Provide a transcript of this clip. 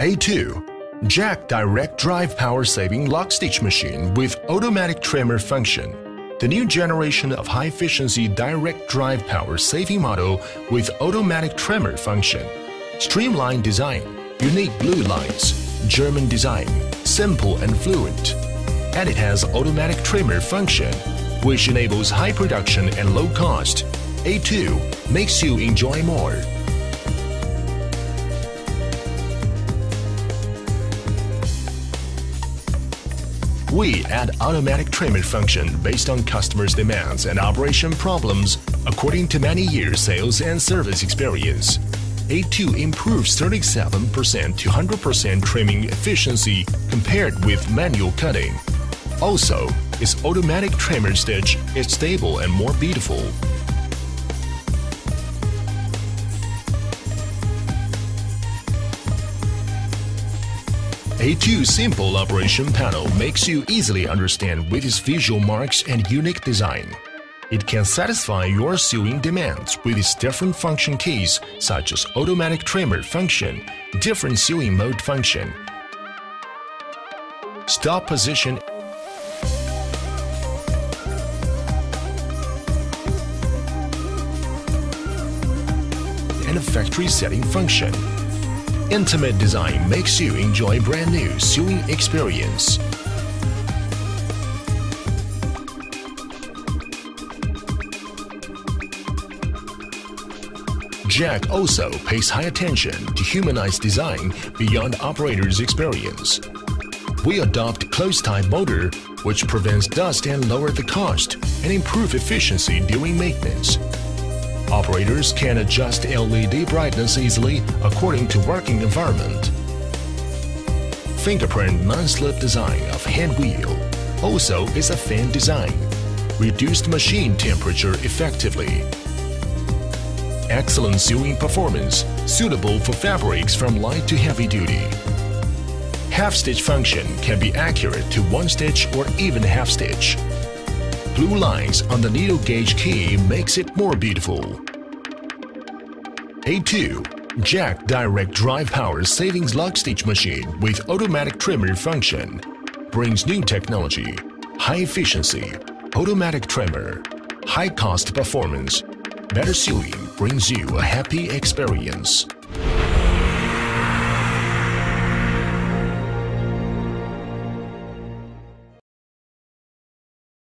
A2. Jack Direct Drive Power Saving Lock Stitch Machine with Automatic Trimmer Function. The new generation of high-efficiency direct drive power saving model with automatic trimmer function. Streamlined design, unique blue lines, German design, simple and fluent. And it has automatic trimmer function, which enables high production and low cost. A2 makes you enjoy more. We add automatic trimmer function based on customers' demands and operation problems according to many years sales and service experience. A2 improves 37% to 100% trimming efficiency compared with manual cutting. Also, its automatic trimmer stitch is stable and more beautiful. A2 simple operation panel makes you easily understand with its visual marks and unique design. It can satisfy your sewing demands with its different function keys such as automatic trimmer function, different sewing mode function, stop position, and a factory setting function. Intimate design makes you enjoy brand new sewing experience. Jack also pays high attention to humanized design beyond operator's experience. We adopt closed-type motor, which prevents dust and lower the cost and improve efficiency during maintenance. Operators can adjust LED brightness easily according to working environment. Fingerprint non-slip design of hand wheel also is a fan design. Reduced machine temperature effectively. Excellent sewing performance, suitable for fabrics from light to heavy duty. Half-stitch function can be accurate to one stitch or even half-stitch. Blue lines on the needle gauge key makes it more beautiful. A2. Jack Direct Drive Power Savings Lock Stitch Machine with automatic trimmer function brings new technology, high efficiency, automatic trimmer, high cost performance. Better sewing brings you a happy experience.